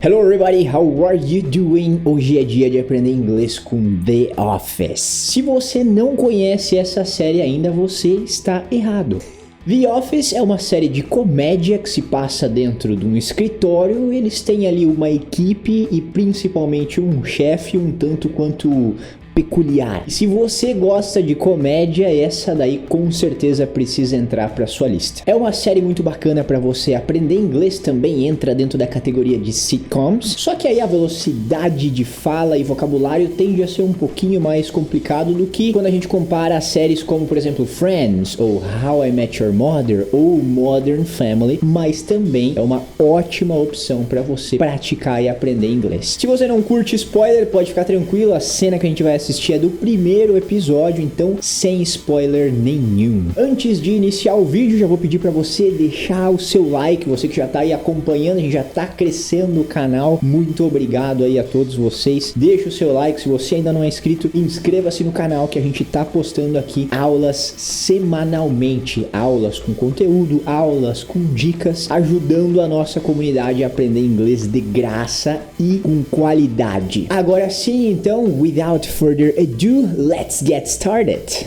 Hello everybody, how are you doing? Hoje é dia de aprender inglês com The Office. Se você não conhece essa série ainda, você está errado. The Office é uma série de comédia que se passa dentro de um escritório. Eles têm ali uma equipe e principalmente um chefe um tanto quanto peculiar. E se você gosta de comédia, essa daí com certeza precisa entrar para sua lista. É uma série muito bacana para você aprender inglês, também entra dentro da categoria de sitcoms, só que aí a velocidade de fala e vocabulário tende a ser um pouquinho mais complicado do que quando a gente compara a séries como, por exemplo, Friends, ou How I Met Your Mother, ou Modern Family, mas também é uma ótima opção para você praticar e aprender inglês. Se você não curte spoiler, pode ficar tranquilo, a cena que a gente vai assistir é do primeiro episódio, então sem spoiler nenhum. Antes de iniciar o vídeo, já vou pedir para você deixar o seu like, você que já tá aí acompanhando, a gente já tá crescendo o canal, muito obrigado aí a todos vocês. Deixa o seu like, se você ainda não é inscrito, inscreva-se no canal que a gente tá postando aqui aulas semanalmente, aulas com conteúdo, aulas com dicas, ajudando a nossa comunidade a aprender inglês de graça e com qualidade. Agora sim, então, without further ado, let's get started.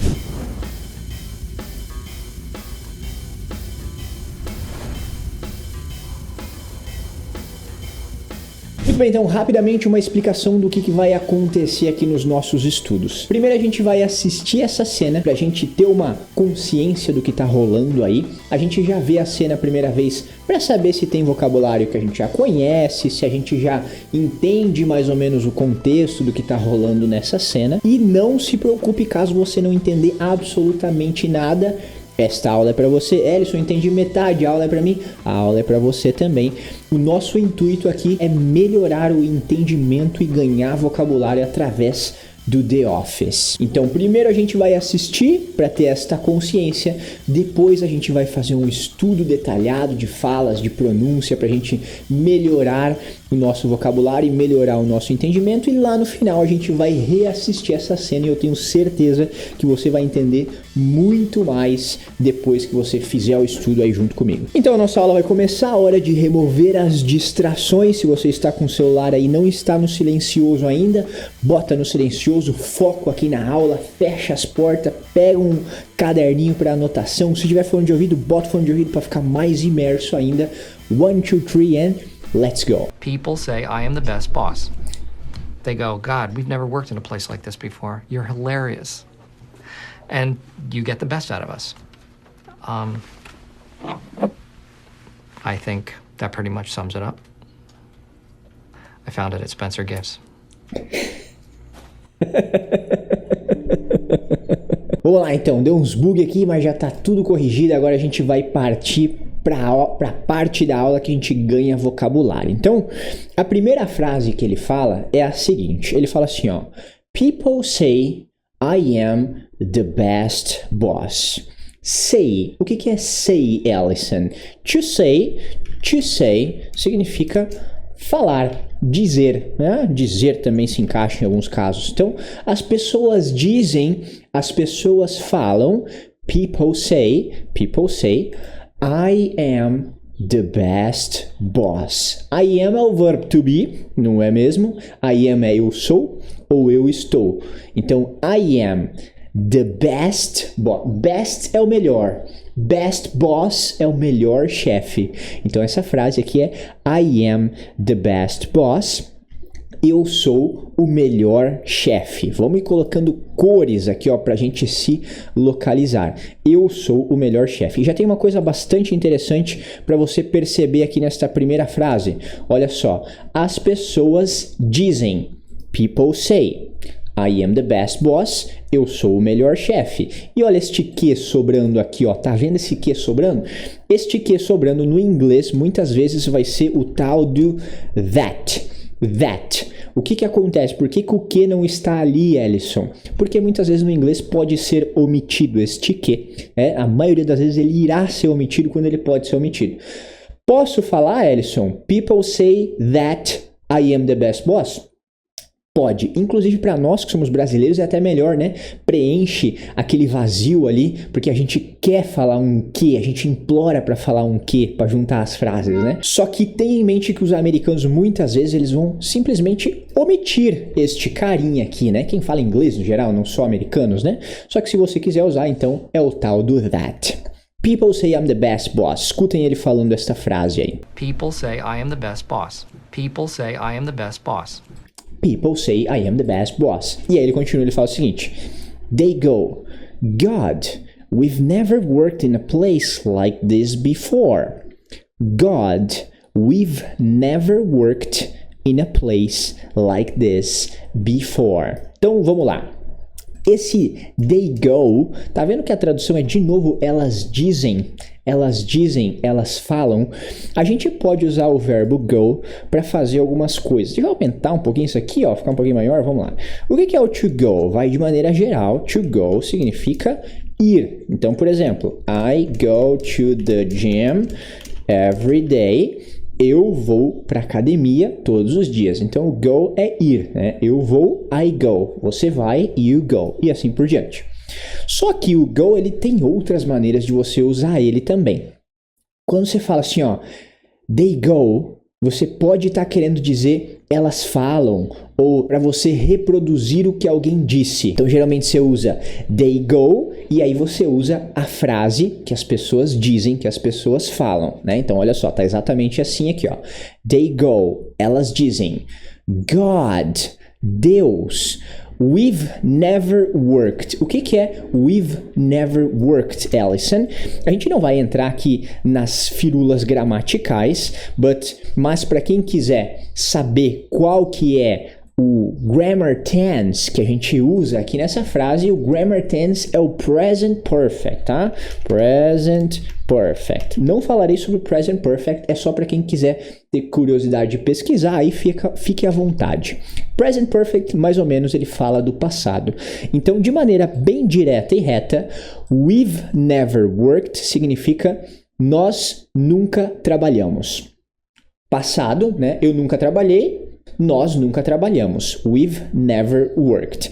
Muito bem, então rapidamente uma explicação do que vai acontecer aqui nos nossos estudos. Primeiro a gente vai assistir essa cena pra gente ter uma consciência do que tá rolando aí. A gente já vê a cena a primeira vez pra saber se tem vocabulário que a gente já conhece, se a gente já entende mais ou menos o contexto do que tá rolando nessa cena. E não se preocupe caso você não entender absolutamente nada. Esta aula é para você, Ellison, entendi metade, a aula é para mim, a aula é para você também. O nosso intuito aqui é melhorar o entendimento e ganhar vocabulário através do The Office. Então, primeiro a gente vai assistir para ter esta consciência, depois a gente vai fazer um estudo detalhado de falas, de pronúncia, para a gente melhorar o nosso vocabulário e melhorar o nosso entendimento, e lá no final a gente vai reassistir essa cena e eu tenho certeza que você vai entender muito mais depois que você fizer o estudo aí junto comigo. Então a nossa aula vai começar, a hora de remover as distrações. Se você está com o celular aí e não está no silencioso ainda, bota no silencioso, foco aqui na aula, fecha as portas, pega um caderninho para anotação. Se tiver fone de ouvido, bota o fone de ouvido para ficar mais imerso ainda. 1, 2, 3 and let's go. People say I am the best boss. They go, God, we've never worked in a place like this before. You're hilarious. And you get the best out of us. I think that pretty much sums it up. I found it at Spencer Gifts. Vamos lá então, deu uns bug aqui, mas já tá tudo corrigido. Agora a gente vai partir para parte da aula que a gente ganha vocabulário. Então, a primeira frase que ele fala é a seguinte, ele fala assim, ó: People say I am the best boss. Say, o que é say, Ellison? To say significa falar, dizer, né? Dizer também se encaixa em alguns casos. Então, as pessoas dizem, as pessoas falam, people say, I am the best boss. I am é o verbo to be, não é mesmo? I am é eu sou ou eu estou. Então, I am the best boss. Best é o melhor. Best boss é o melhor chefe. Então, essa frase aqui é I am the best boss. Eu sou o melhor chefe. Vamos ir colocando cores aqui, ó, pra gente se localizar. Eu sou o melhor chefe. E já tem uma coisa bastante interessante para você perceber aqui nesta primeira frase. Olha só. As pessoas dizem. People say. I am the best boss. Eu sou o melhor chefe. E olha este que sobrando aqui, ó. Tá vendo esse que sobrando? Este que sobrando no inglês muitas vezes vai ser o tal do that. That. O que acontece? Por que o que não está ali, Ellison? Porque muitas vezes no inglês pode ser omitido este que. A maioria das vezes ele irá ser omitido quando ele pode ser omitido. Posso falar, Ellison? People say that I am the best boss. Pode. Inclusive para nós que somos brasileiros é até melhor, né? Preenche aquele vazio ali, porque a gente quer falar um que, a gente implora para falar um que, para juntar as frases, né? Só que tenha em mente que os americanos muitas vezes eles vão simplesmente omitir este carinha aqui, né? Quem fala inglês no geral, não só americanos, né? Só que se você quiser usar, então é o tal do that. People say I'm the best boss. Escutem ele falando esta frase aí. People say I am the best boss. People say I am the best boss. People say I am the best boss. E aí ele continua, ele fala o seguinte. They go, God, we've never worked in a place like this before. God, we've never worked in a place like this before. Então, vamos lá. Esse they go, tá vendo que a tradução é de novo elas dizem, elas falam. A gente pode usar o verbo go para fazer algumas coisas. Deixa eu aumentar um pouquinho isso aqui, ó, ficar um pouquinho maior, vamos lá. O que é o to go? Vai de maneira geral, to go significa ir. Então, por exemplo, I go to the gym every day. Eu vou para academia todos os dias. Então, o go é ir, né? Eu vou, I go. Você vai, you go. E assim por diante. Só que o go, ele tem outras maneiras de você usar ele também. Quando você fala assim, ó, they go, você pode estar querendo dizer elas falam, ou para você reproduzir o que alguém disse. Então, geralmente você usa they go, e aí você usa a frase que as pessoas dizem, que as pessoas falam, né? Então, olha só, tá exatamente assim aqui, ó. They go, elas dizem, God, Deus, we've never worked. O que é we've never worked, Allison? A gente não vai entrar aqui nas firulas gramaticais, mas para quem quiser saber qual que é o grammar tense que a gente usa aqui nessa frase, o grammar tense é o present perfect, tá? Present perfect. Não falarei sobre present perfect, é só para quem quiser ter curiosidade de pesquisar, aí fique à vontade. Present perfect, mais ou menos, ele fala do passado. Então, de maneira bem direta e reta, we've never worked significa nós nunca trabalhamos. Passado, né? Eu nunca trabalhei. Nós nunca trabalhamos. We've never worked.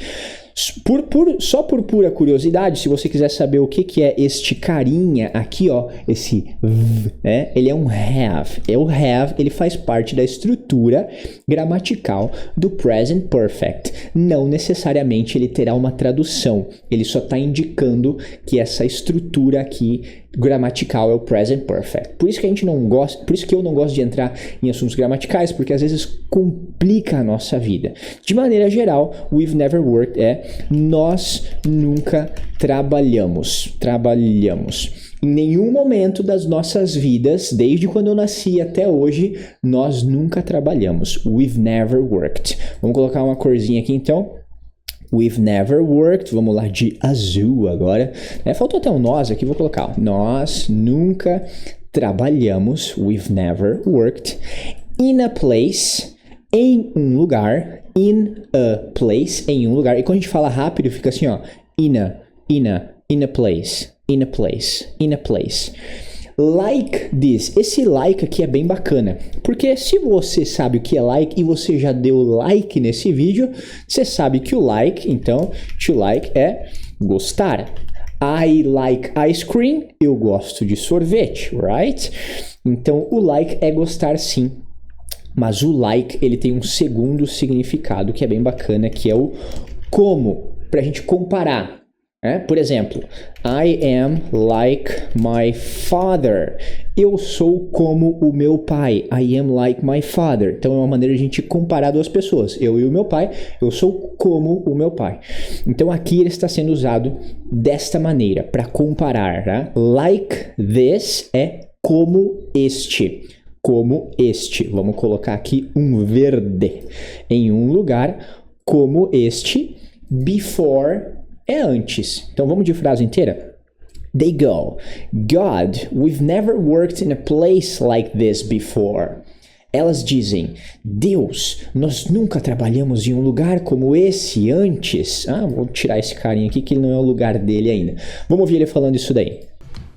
Só por pura curiosidade, se você quiser saber o que é este carinha aqui, ó, esse v, né? Ele é um have. O have, ele faz parte da estrutura gramatical do present perfect. Não necessariamente ele terá uma tradução. Ele só está indicando que essa estrutura aqui gramatical é o present perfect. Por isso que eu não gosto de entrar em assuntos gramaticais, porque às vezes complica a nossa vida. De maneira geral, we've never worked é nós nunca trabalhamos. Em nenhum momento das nossas vidas, desde quando eu nasci até hoje, nós nunca trabalhamos. We've never worked. Vamos colocar uma corzinha aqui então. We've never worked, vamos lá de azul agora. Faltou até um nós aqui, vou colocar. Nós nunca trabalhamos, we've never worked, in a place, em um lugar, in a place, em um lugar. E quando a gente fala rápido, fica assim, ó, in a place, in a place, in a place. Like this. Esse like aqui é bem bacana, porque se você sabe o que é like e você já deu like nesse vídeo, você sabe que o like, então, to like é gostar. I like ice cream, eu gosto de sorvete, right? Então, o like é gostar sim, mas o like, ele tem um segundo significado que é bem bacana, que é o como, pra gente comparar. Por exemplo, I am like my father. Eu sou como o meu pai. I am like my father. Então é uma maneira de a gente comparar duas pessoas. Eu e o meu pai, eu sou como o meu pai. Então aqui ele está sendo usado desta maneira, para comparar. Tá? Like this é como este. Como este. Vamos colocar aqui um verde em um lugar. Como este. Before é antes. Então vamos de frase inteira. They go, God, we've never worked in a place like this before. Elas dizem, Deus, nós nunca trabalhamos em um lugar como esse antes. Vou tirar esse carinha aqui que ele não é o lugar dele ainda. Vamos ouvir ele falando isso daí.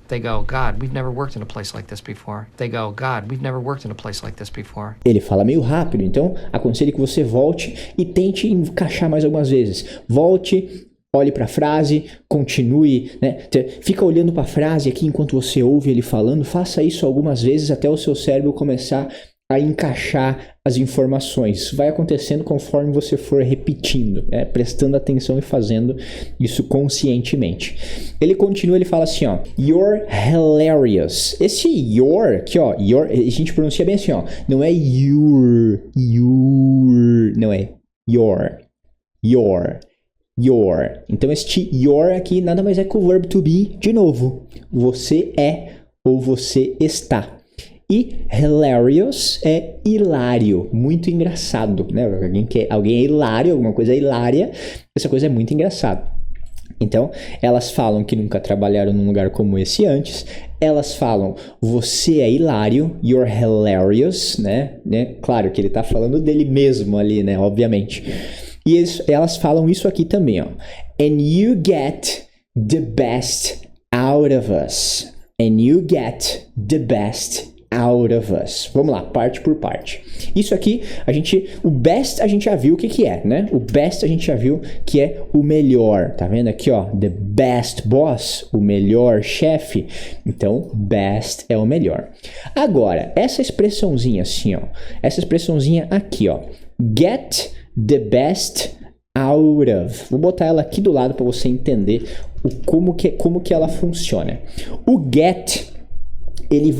They go, God, we've never worked in a place like this before. They go, God, we've never worked in a place like this before. Ele fala meio rápido, então aconselho que você volte e tente encaixar mais algumas vezes. Volte, olhe para a frase, continue, né? Fica olhando para a frase aqui enquanto você ouve ele falando. Faça isso algumas vezes até o seu cérebro começar a encaixar as informações. Isso vai acontecendo conforme você for repetindo, né? Prestando atenção e fazendo isso conscientemente. Ele continua, ele fala assim, ó, you're hilarious. Esse your aqui, ó, your, a gente pronuncia bem assim, ó, não é your, não é your. Então este your aqui nada mais é que o verbo to be de novo. Você é ou você está. E hilarious é hilário, muito engraçado, né? Alguém é hilário, alguma coisa é hilária, essa coisa é muito engraçada. Então, elas falam que nunca trabalharam num lugar como esse antes. Elas falam, você é hilário, you're hilarious, né? Claro que ele tá falando dele mesmo ali, né? Obviamente. E elas falam isso aqui também, ó. And you get the best out of us. And you get the best out of us. Vamos lá, parte por parte. Isso aqui, o best a gente já viu o que é, né? O best a gente já viu que é o melhor. Tá vendo aqui, ó? The best boss, o melhor chefe. Então, best é o melhor. Agora, essa expressãozinha assim, ó. Essa expressãozinha aqui, ó. Get the best out of. Vou botar ela aqui do lado para você entender como que ela funciona. O get ele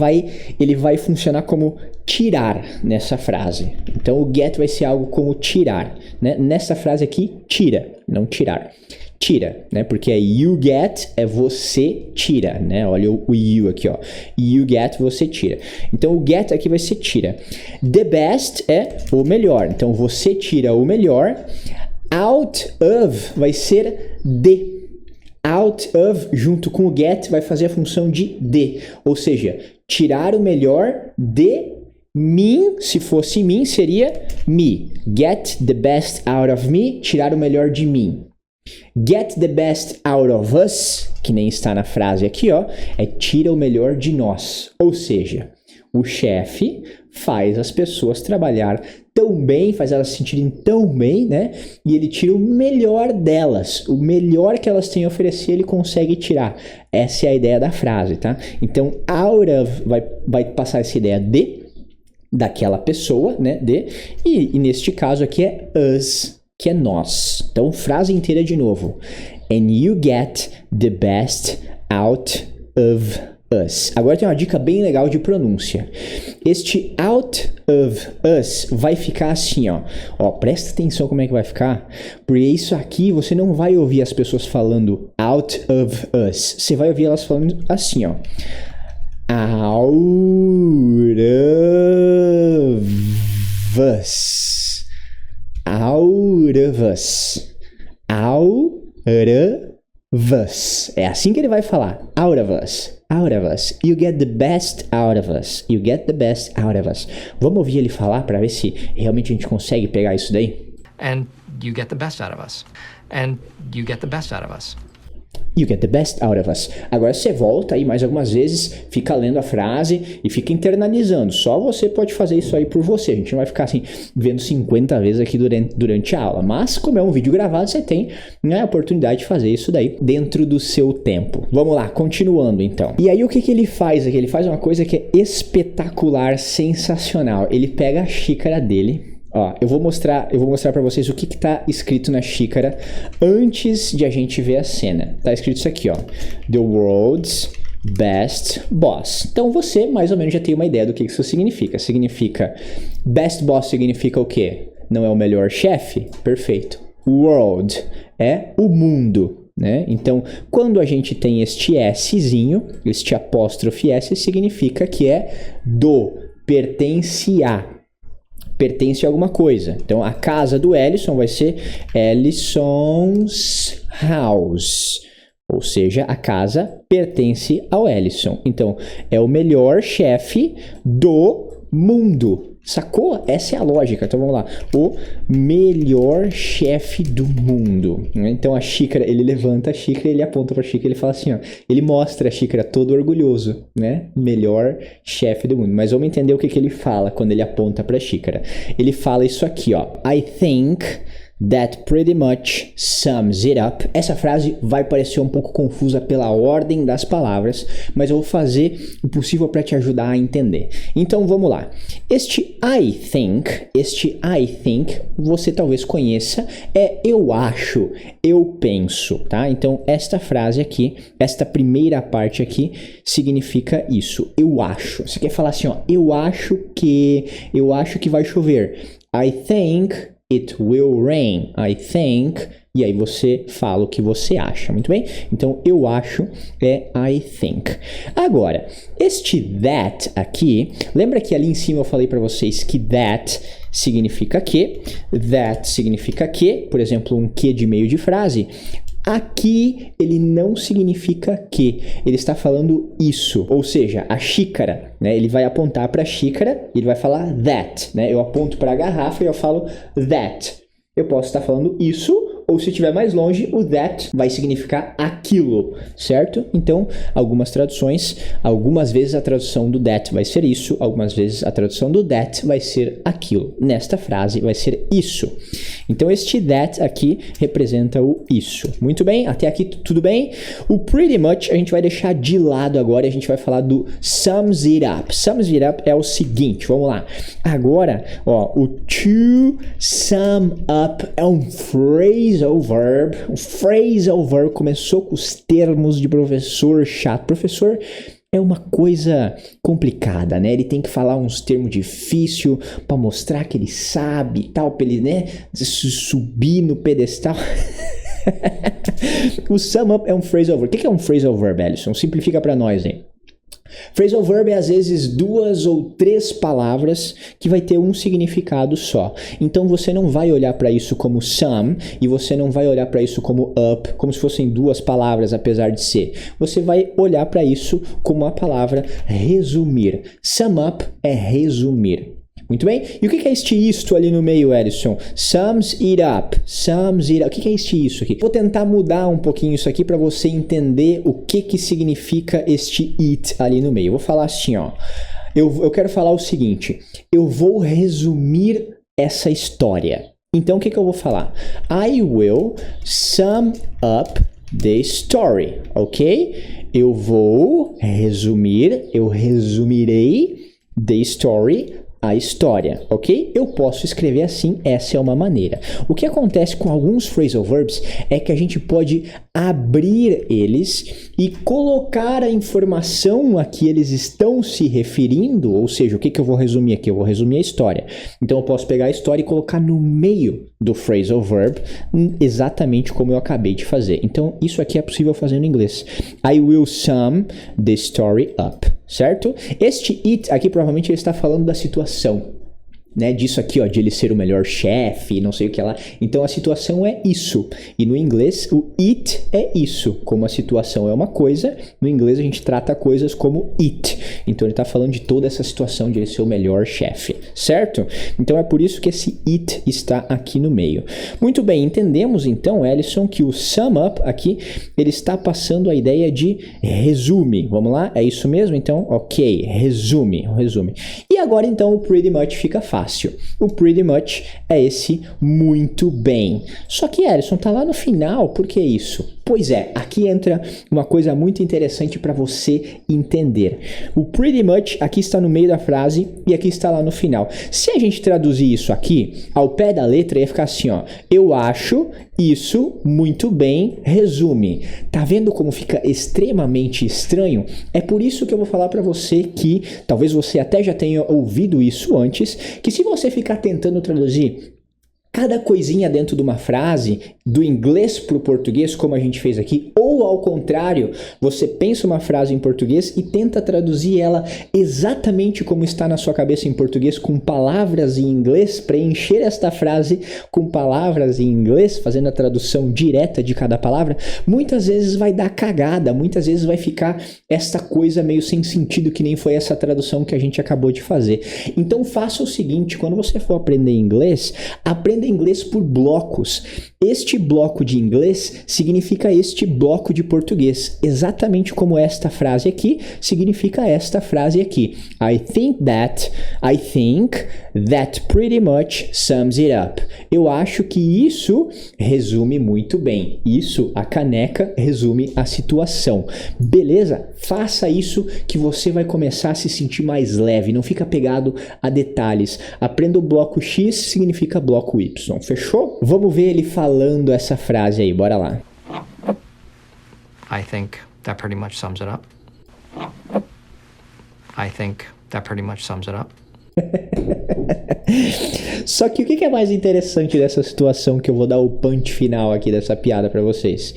vai funcionar como tirar nessa frase. Então, o get vai ser algo como tirar, né? Nessa frase aqui, tira, não tirar. Tira, né? Porque é you get, é você tira, né? Olha o you aqui, ó. You get, você tira. Então, o get aqui vai ser tira. The best é o melhor. Então, você tira o melhor. Out of vai ser de. Out of, junto com o get, vai fazer a função de. Ou seja, tirar o melhor de mim, se fosse mim, seria me. Get the best out of me, tirar o melhor de mim. Get the best out of us, que nem está na frase aqui, ó, é tira o melhor de nós. Ou seja, o chefe faz as pessoas trabalhar tão bem, faz elas se sentirem tão bem, né? E ele tira o melhor delas, o melhor que elas têm a oferecer, ele consegue tirar. Essa é a ideia da frase, tá? Então, out of vai passar essa ideia de, daquela pessoa, né? De, e neste caso aqui é us, que é nós. Então, frase inteira de novo. And you get the best out of us. Agora tem uma dica bem legal de pronúncia. Este out of us vai ficar assim, ó. Ó, presta atenção como é que vai ficar, porque isso aqui você não vai ouvir as pessoas falando out of us. Você vai ouvir elas falando assim, ó. Out of us. Out of us. Out of us. É assim que ele vai falar. Out of us. Out of us. You get the best out of us. You get the best out of us. Vamos ouvir ele falar para ver se realmente a gente consegue pegar isso daí? And you get the best out of us. And you get the best out of us. You get the best out of us. Agora você volta aí mais algumas vezes, fica lendo a frase e fica internalizando. Só você pode fazer isso aí por você. A gente não vai ficar assim, vendo 50 vezes aqui durante a aula. Mas, como é um vídeo gravado, você tem, né, a oportunidade de fazer isso daí dentro do seu tempo. Vamos lá, continuando então. E aí o que ele faz aqui? Ele faz uma coisa que é espetacular, sensacional. Ele pega a xícara dele. Ó, eu vou mostrar para vocês o que tá escrito na xícara antes de a gente ver a cena. Tá escrito isso aqui, ó. The world's best boss. Então você mais ou menos já tem uma ideia do que isso significa. Significa, best boss significa o quê? Não é o melhor chefe? Perfeito. World é o mundo, né? Então, quando a gente tem este Szinho, este apóstrofe S, significa que é do, pertence a. Pertence a alguma coisa. Então, a casa do Ellison vai ser Ellison's house. Ou seja, a casa pertence ao Ellison. Então, é o melhor chefe do mundo. Sacou? Essa é a lógica. Então vamos lá. O melhor chefe do mundo. Então a xícara, ele levanta a xícara, ele aponta pra xícara, ele fala assim, ó. Ele mostra a xícara todo orgulhoso, né? Melhor chefe do mundo. Mas vamos entender o que ele fala quando ele aponta pra xícara. Ele fala isso aqui, ó. I think that pretty much sums it up. Essa frase vai parecer um pouco confusa pela ordem das palavras, mas eu vou fazer o possível para te ajudar a entender. Então vamos lá. Este I think, você talvez conheça, é eu acho, eu penso, tá? Então esta frase aqui, esta primeira parte aqui, significa isso. Eu acho. Você quer falar assim, ó, eu acho que vai chover. I think it will rain. I think. E aí você fala o que você acha. Muito bem? Então, eu acho é I think. Agora, este that aqui, lembra que ali em cima eu falei para vocês que that significa que, por exemplo, um que de meio de frase. Aqui ele não significa que, ele está falando isso, ou seja, a xícara, né? Ele vai apontar para a xícara e ele vai falar that, né? Eu aponto para a garrafa e eu falo that. Eu posso estar falando isso, ou se estiver mais longe, o that vai significar aquilo, certo? Então, algumas traduções, algumas vezes a tradução do that vai ser isso, algumas vezes a tradução do that vai ser aquilo. Nesta frase vai ser isso. Então, este that aqui representa o isso. Muito bem? Até aqui tudo bem? O pretty much a gente vai deixar de lado agora e a gente vai falar do sums it up. Sums it up é o seguinte, vamos lá. Agora, ó, o to sum up é um phrasal verb. O phrasal verb começou com os termos de professor chato. Professor é uma coisa complicada, né? Ele tem que falar uns termos difíceis para mostrar que ele sabe e tal, para ele, né, subir no pedestal. O sum up é um phrasal verb. O que é um phrasal verb, Ellison? Simplifica para nós, hein? Phrasal verb é às vezes 2 ou 3 palavras que vai ter um significado só. Então você não vai olhar para isso como sum e você não vai olhar para isso como up, como se fossem 2 palavras, apesar de ser. Você vai olhar para isso como a palavra resumir. Sum up é resumir. Muito bem? E o que é este isto ali no meio, Ellison? Sums it up. Sums it up. O que é este isso aqui? Vou tentar mudar um pouquinho isso aqui para você entender o que significa este it ali no meio. Eu vou falar assim, ó. Eu quero falar o seguinte. Eu vou resumir essa história. Então, o que eu vou falar? I will sum up the story, ok? Eu vou resumir, eu resumirei the story, a história, ok? Eu posso escrever assim, essa é uma maneira. O que acontece com alguns phrasal verbs é que a gente pode abrir eles e colocar a informação a que eles estão se referindo, ou seja, o que eu vou resumir aqui? Eu vou resumir a história. Então eu posso pegar a história e colocar no meio do phrasal verb, exatamente como eu acabei de fazer. Então isso aqui é possível fazer no inglês. I will sum the story up. Certo? Este it aqui provavelmente ele está falando da situação, né? Disso aqui, ó, de ele ser o melhor chefe, não sei o que lá. Então a situação é isso. E no inglês o it é isso. Como a situação é uma coisa, no inglês a gente trata coisas como it. Então ele está falando de toda essa situação de ele ser o melhor chefe, certo? Então é por isso que esse it está aqui no meio. Muito bem, entendemos então, Ellison, que o sum up aqui ele está passando a ideia de resume. Vamos lá? É isso mesmo? Então, ok, resume. E agora então o pretty much fica fácil. O pretty much é esse muito bem. Só que, Ellison, tá lá no final, por que isso? Pois é, aqui entra uma coisa muito interessante para você entender. O pretty much aqui está no meio da frase e aqui está lá no final. Se a gente traduzir isso aqui, ao pé da letra ia ficar assim, ó. Eu acho isso muito bem, resume. Tá vendo como fica extremamente estranho? É por isso que eu vou falar para você que, talvez você até já tenha ouvido isso antes, que se você ficar tentando traduzir cada coisinha dentro de uma frase, do inglês para o português, como a gente fez aqui, ou ao contrário, você pensa uma frase em português e tenta traduzir ela exatamente como está na sua cabeça em português, com palavras em inglês, preencher esta frase com palavras em inglês, fazendo a tradução direta de cada palavra, muitas vezes vai dar cagada, muitas vezes vai ficar esta coisa meio sem sentido, que nem foi essa tradução que a gente acabou de fazer. Então faça o seguinte, quando você for aprender inglês, aprenda inglês por blocos. Este bloco de inglês significa este bloco de português, exatamente como esta frase aqui significa esta frase aqui. I think that pretty much sums it up. Eu acho que isso resume muito bem. Isso, a caneca, resume a situação. Beleza? Faça isso que você vai começar a se sentir mais leve, não fica pegado a detalhes. Aprenda o bloco X, significa bloco Y. Fechou? Vamos ver ele falando essa frase aí, bora lá. I think that pretty much sums it up. I think that pretty much sums it up. Só que o que é mais interessante dessa situação, que eu vou dar o punch final aqui dessa piada pra vocês?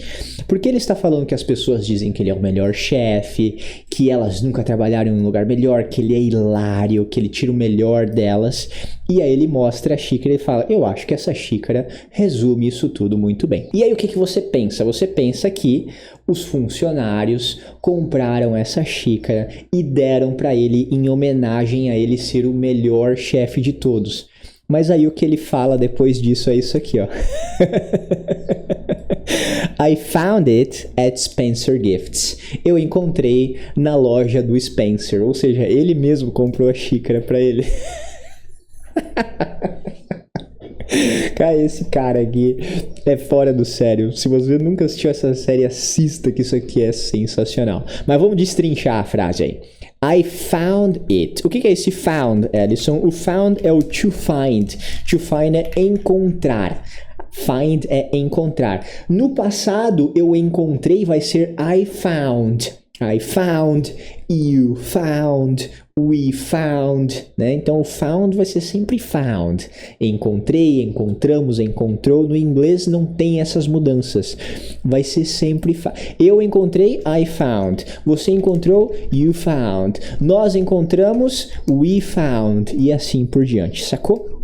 Porque ele está falando que as pessoas dizem que ele é o melhor chefe, que elas nunca trabalharam em um lugar melhor, que ele é hilário, que ele tira o melhor delas. E aí ele mostra a xícara e fala, eu acho que essa xícara resume isso tudo muito bem. E aí o que você pensa? Você pensa que os funcionários compraram essa xícara e deram para ele em homenagem a ele ser o melhor chefe de todos. Mas aí o que ele fala depois disso é isso aqui, ó. I found it at Spencer Gifts. Eu encontrei na loja do Spencer, ou seja, ele mesmo comprou a xícara para ele. Cara, esse cara aqui é fora do sério. Se você nunca assistiu essa série, assista, que isso aqui é sensacional. Mas vamos destrinchar a frase aí. I found it. O que é esse found, Ellison? O found é o to find. To find é encontrar. Find é encontrar. No passado, eu encontrei, vai ser I found. I found, you found, we found, né? Então, o found vai ser sempre found. Encontrei, encontramos, encontrou. No inglês não tem essas mudanças. Vai ser sempre found. Eu encontrei, I found. Você encontrou, you found. Nós encontramos, we found. E assim por diante, sacou?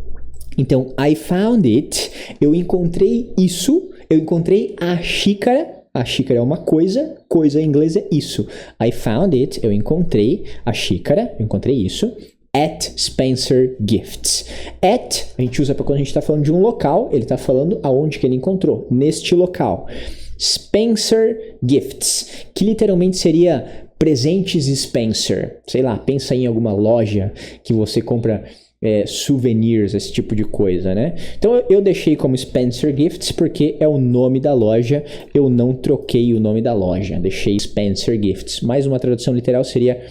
Então, I found it. Eu encontrei isso. Eu encontrei a xícara. A xícara é uma coisa, coisa em inglês é isso. I found it, eu encontrei a xícara, eu encontrei isso, at Spencer Gifts. At, a gente usa para quando a gente está falando de um local, ele está falando aonde que ele encontrou, neste local. Spencer Gifts, que literalmente seria presentes Spencer. Sei lá, pensa em alguma loja que você compra souvenirs, esse tipo de coisa, né? Então eu deixei como Spencer Gifts porque é o nome da loja, eu não troquei o nome da loja, deixei Spencer Gifts. Mais uma tradução literal seria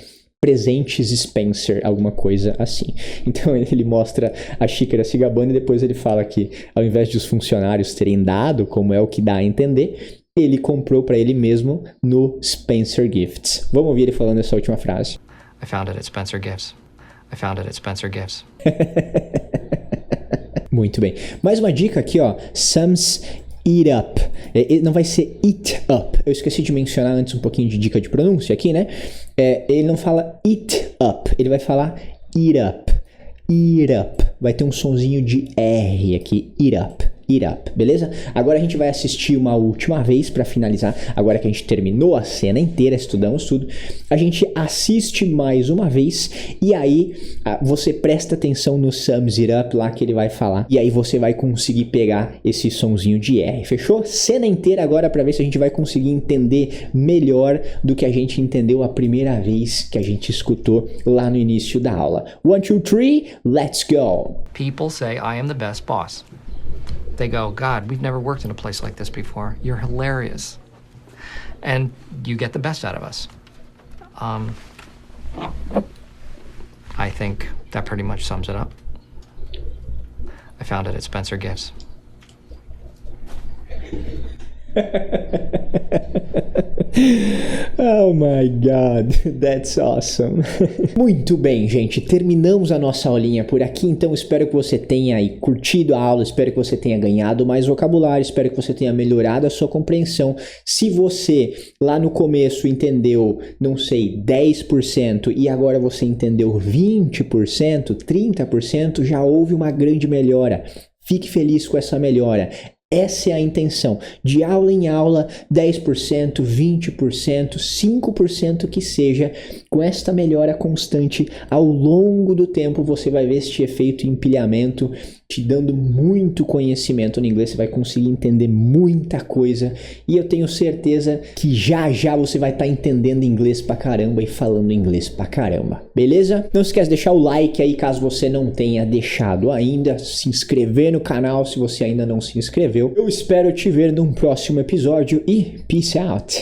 presentes Spencer, alguma coisa assim. Então ele mostra a xícara se gabando e depois ele fala que ao invés de os funcionários terem dado, como é o que dá a entender, ele comprou para ele mesmo no Spencer Gifts. Vamos ouvir ele falando essa última frase. I found it at Spencer Gifts. I found it at Spencer Gifts. Muito bem. Mais uma dica aqui, ó. Sums it up. Não vai ser it up. Eu esqueci de mencionar antes um pouquinho de dica de pronúncia aqui, né? Ele não fala it up. Ele vai falar it up. It up. Vai ter um sonzinho de R aqui. It up. It up, beleza? Agora a gente vai assistir uma última vez para finalizar. Agora que a gente terminou a cena inteira, estudamos tudo, a gente assiste mais uma vez e aí você presta atenção no sums it up lá que ele vai falar e aí você vai conseguir pegar esse sonzinho de R, fechou? Cena inteira agora para ver se a gente vai conseguir entender melhor do que a gente entendeu a primeira vez que a gente escutou lá no início da aula. 1, 2, 3, let's go! People say I am the best boss. They go, God, we've never worked in a place like this before. You're hilarious. And you get the best out of us. I think that pretty much sums it up. I found it at Spencer Gifts. Oh my God, that's awesome. Muito bem, gente, terminamos a nossa aulinha por aqui, então espero que você tenha aí curtido a aula, espero que você tenha ganhado mais vocabulário, espero que você tenha melhorado a sua compreensão. Se você lá no começo entendeu, não sei, 10% e agora você entendeu 20%, 30%, já houve uma grande melhora. Fique feliz com essa melhora. Essa é a intenção, de aula em aula, 10%, 20%, 5% que seja, com esta melhora constante, ao longo do tempo você vai ver este efeito empilhamento, te dando muito conhecimento no inglês, você vai conseguir entender muita coisa, e eu tenho certeza que já já você vai estar entendendo inglês pra caramba e falando inglês pra caramba, beleza? Não esquece de deixar o like aí caso você não tenha deixado ainda, se inscrever no canal se você ainda não se inscreveu. Eu espero te ver num próximo episódio e peace out!